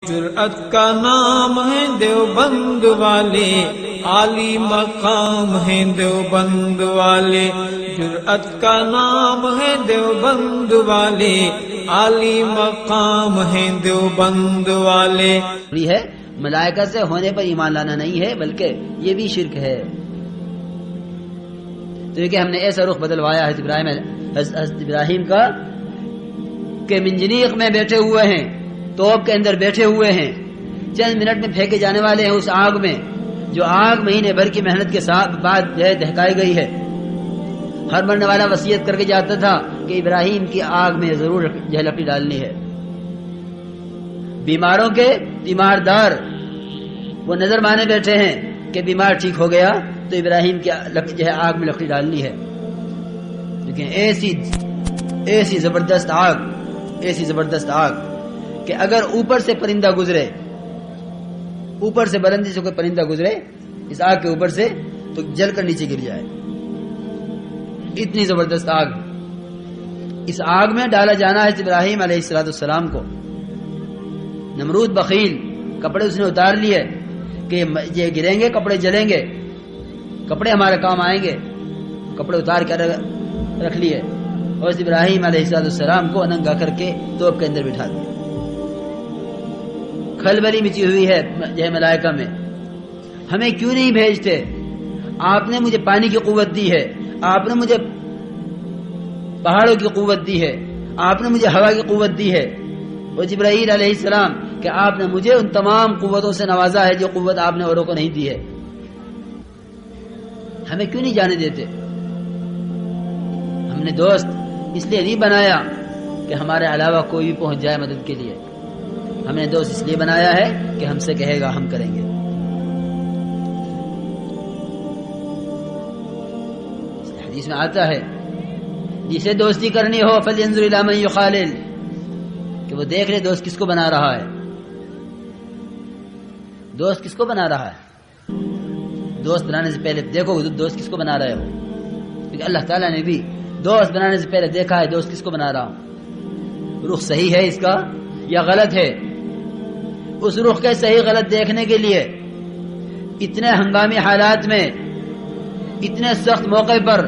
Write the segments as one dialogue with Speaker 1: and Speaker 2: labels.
Speaker 1: جرأت کا نام ہے دیوبند والے، عالی مقام ہے دیوبند والے، جرأت کا نام ہے دیوبند والے، عالی مقام ہے دیوبند والے۔
Speaker 2: ہے ملائکہ سے ہونے پر ایمان لانا نہیں ہے، بلکہ یہ بھی شرک ہے۔ تو یہ کہ ہم نے ایسا رخ بدلوایا حضرت ابراہیم کا کہ منجنیق میں بیٹھے ہوئے ہیں، توپ کے اندر بیٹھے ہوئے ہیں، چند منٹ میں پھینکے جانے والے ہیں اس آگ میں، جو آگ مہینے بھر کی محنت کے بعد دہکائی گئی ہے۔ ہر مرنے والا وصیت کر کے جاتا تھا کہ ابراہیم کی آگ میں ضرور لکڑی ڈالنی ہے۔ بیماروں کے بیماردار وہ نظر مانے بیٹھے ہیں کہ بیمار ٹھیک ہو گیا تو ابراہیم کی آگ میں لکڑی ڈالنی ہے۔ لیکن ایسی زبردست آگ کہ اگر اوپر سے پرندہ گزرے، اوپر سے بلندی سے کوئی پرندہ گزرے اس آگ کے اوپر سے تو جل کر نیچے گر جائے، اتنی زبردست آگ۔ اس آگ میں ڈالا جانا ہے ابراہیم علیہ السلام کو۔ نمرود بخیل، کپڑے اس نے اتار لیے کہ یہ گریں گے کپڑے جلیں گے، کپڑے ہمارے کام آئیں گے، کپڑے اتار کر رکھ لیے اور ابراہیم علیہ السلام کو ننگا کر کے توپ کے اندر بٹھا دیا۔ کھلبلی مچی ہوئی ہے ملائکہ میں، ہمیں کیوں نہیں بھیجتے؟ آپ نے مجھے پانی کی قوت دی ہے، آپ نے مجھے پہاڑوں کی قوت دی ہے، آپ نے مجھے ہوا کی قوت دی ہے، اور جبرائیل علیہ السلام کہ آپ نے مجھے ان تمام قوتوں سے نوازا ہے جو قوت آپ نے اوروں کو نہیں دی ہے، ہمیں کیوں نہیں جانے دیتے؟ ہم نے دوست اس لیے نہیں بنایا کہ ہمارے علاوہ کوئی بھی پہنچ جائے مدد کے لیے، ہم نے دوست اس لیے بنایا ہے کہ ہم سے کہے گا ہم کریں گے۔ حدیث میں آتا ہے جسے دوستی کرنی ہو فلینظر الی من یخالل، کہ وہ دیکھ لے دوست کس کو بنا رہا ہے، دوست کس کو بنا رہا ہے۔ دوست بنانے سے پہلے دیکھو دوست کس کو بنا رہے ہو، کیونکہ اللہ تعالیٰ نے بھی دوست بنانے سے پہلے دیکھا ہے دوست کس کو بنا رہا ہوں، رخ صحیح ہے اس کا یا غلط ہے۔ اس رخ کے صحیح غلط دیکھنے کے لیے اتنے ہنگامی حالات میں، اتنے سخت موقع پر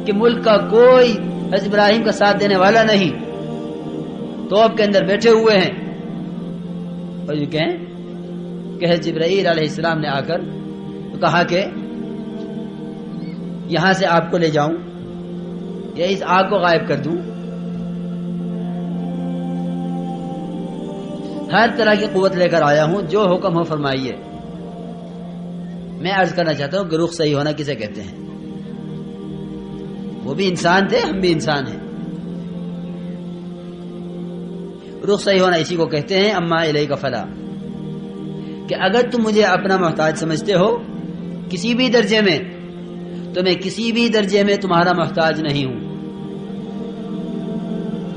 Speaker 2: کہ ملک کا کوئی حضرت ابراہیم کا ساتھ دینے والا نہیں، توپ کے اندر بیٹھے ہوئے ہیں، اور یہ کہیں کہ حضرت جبرائیل علیہ السلام نے آ کر کہا کہ یہاں سے آپ کو لے جاؤں یا اس آگ کو غائب کر دوں۔ ہر طرح کی قوت لے کر آیا ہوں، جو حکم ہو فرمائیے۔ میں عرض کرنا چاہتا ہوں کہ رخ صحیح ہونا کسے کہتے ہیں؟ وہ بھی انسان تھے، ہم بھی انسان ہیں۔ رخ صحیح ہونا اسی کو کہتے ہیں اما الیک فلا، کہ اگر تم مجھے اپنا محتاج سمجھتے ہو کسی بھی درجے میں تو میں کسی بھی درجے میں تمہارا محتاج نہیں ہوں۔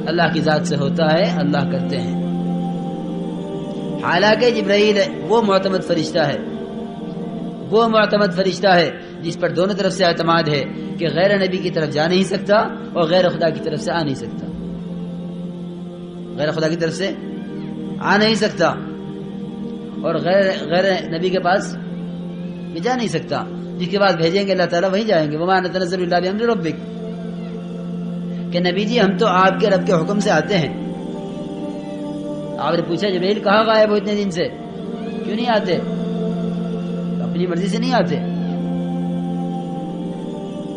Speaker 2: اللہ کی ذات سے ہوتا ہے، اللہ کرتے ہیں۔ حالانکہ جبرائیل وہ معتمد فرشتہ ہے جس پر دونوں طرف سے اعتماد ہے کہ غیر نبی کی طرف جا نہیں سکتا اور غیر خدا کی طرف سے آ نہیں سکتا، غیر خدا کی طرف سے آ نہیں سکتا اور غیر نبی کے پاس بھی جا نہیں سکتا۔ جس کے بعد بھیجیں گے اللہ تعالیٰ وہیں جائیں گے۔ وما نتنزل الا بامر ربک، کہ نبی جی ہم تو آپ کے رب کے حکم سے آتے ہیں۔ آپ نے پوچھا جبرائیل کہاں غائب ہو اتنے دن سے، کیوں نہیں آتے؟ اپنی مرضی سے نہیں آتے،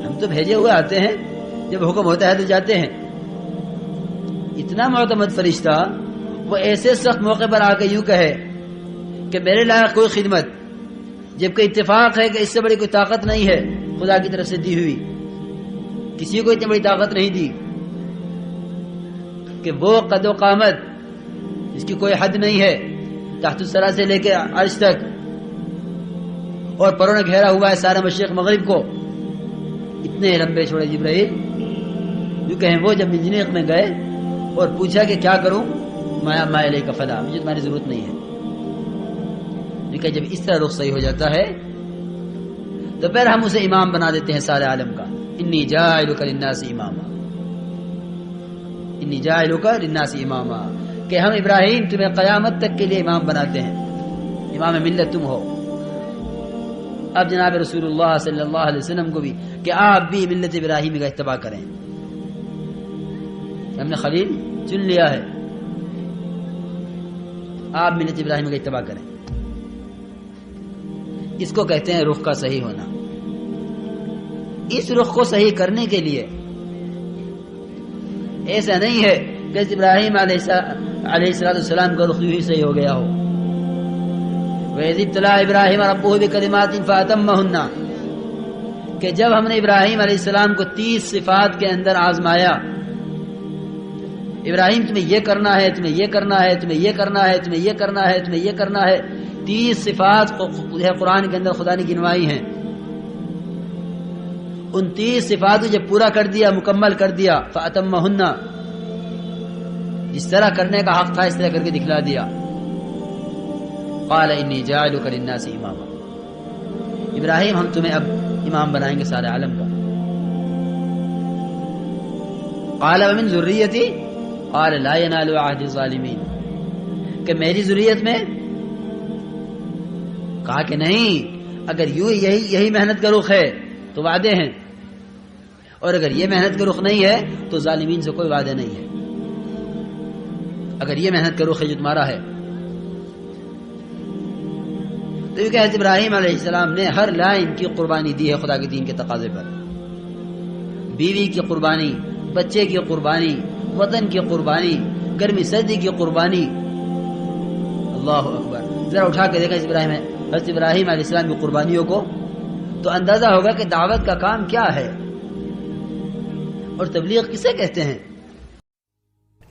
Speaker 2: ہم تو بھیجے ہوئے آتے ہیں، جب حکم ہوتا ہے تو جاتے ہیں۔ اتنا معتمد فرشتہ وہ ایسے سخت موقع پر آ کے یوں کہے کہ میرے لائق کوئی خدمت، جبکہ اتفاق ہے کہ اس سے بڑی کوئی طاقت نہیں ہے خدا کی طرف سے دی ہوئی، کسی کو اتنی بڑی طاقت نہیں دی کہ وہ قد و قامت اس کی کوئی حد نہیں ہے، تحت الثری سے لے کے عرش تک، اور پروں نے گھیرا ہوا ہے سارے مشرق مغرب کو، اتنے لمبے چھوڑے جبرائیل جو کہیں وہ جب منجنیق میں گئے اور پوچھا کہ کیا کروں، ما الیک فلا، مجھے تمہاری ضرورت نہیں ہے۔ لیکن جب اس طرح رخ صحیح ہو جاتا ہے تو پھر ہم اسے امام بنا دیتے ہیں سارے عالم کا۔ انی جاعلک للناس اماما، انی جاعلک للناس اماما، کہ ہم ابراہیم تمہیں قیامت تک کے لیے امام بناتے ہیں، امام ملت تم ہو۔ اب جناب رسول اللہ صلی اللہ علیہ وسلم کو بھی کہ آپ بھی ملت ابراہیمی کا اتباع کریں، ہم نے خلیل چن لیا ہے، آپ ملت ابراہیم کا اتباع کریں۔ اس کو کہتے ہیں رخ کا صحیح ہونا۔ اس رخ کو صحیح کرنے کے لیے ایسا نہیں ہے کہ ابراہیم علیہ السلام کا رخ ہی صحیح ہو گیا ہو۔ وَإِذِ ابْتَلَىٰ إِبْرَاهِيمَ رَبُّهُ بِكَلِمَاتٍ فَأَتَمَّهُنَّ، کہ جب ہم نے ابراہیم علیہ السلام کو 30 صفات کے اندر آزمایا، ابراہیم تمہیں یہ کرنا ہے، تمہیں یہ کرنا ہے، تمہیں یہ کرنا ہے، تمہیں یہ کرنا ہے، تمہیں یہ کرنا ہے، 30 صفات قرآن کے اندر خدا نے گنوائی ہیں۔ ان 30 صفات کو جب پورا کر دیا، مکمل کر دیا، فَأَتَمَّهُنَّ، جس طرح کرنے کا حق تھا اس طرح کر کے دکھلا دیا۔ قال انی جاعلک للناس اماما، ابراہیم ہم تمہیں اب امام بنائیں گے سارے عالم کا۔ قال ومن ذریتی، قال لا ینال عہد الظالمین، کہ میری ذریت میں؟ کہا کہ نہیں، اگر یوں یہی محنت کا رخ ہے تو وعدے ہیں، اور اگر یہ محنت کا رخ نہیں ہے تو ظالمین سے کوئی وعدے نہیں ہے۔ اگر یہ محنت کا رخ ہے جو تمہارا ہے تو یہ کہ حضرت ابراہیم علیہ السلام نے ہر لائن کی قربانی دی ہے خدا کے دین کے تقاضے پر، بیوی کی قربانی، بچے کی قربانی، وطن کی قربانی، گرمی سردی کی قربانی۔ اللہ اکبر، ذرا اٹھا کے دیکھا حضرت ابراہیم علیہ السلام کی قربانیوں کو تو اندازہ ہوگا کہ دعوت کا کام کیا ہے اور تبلیغ کسے کہتے ہیں۔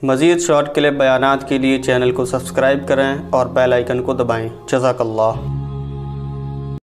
Speaker 3: مزید شارٹ کلپ بیانات کے لیے چینل کو سبسکرائب کریں اور بیل آئیکن کو دبائیں۔ جزاک اللہ۔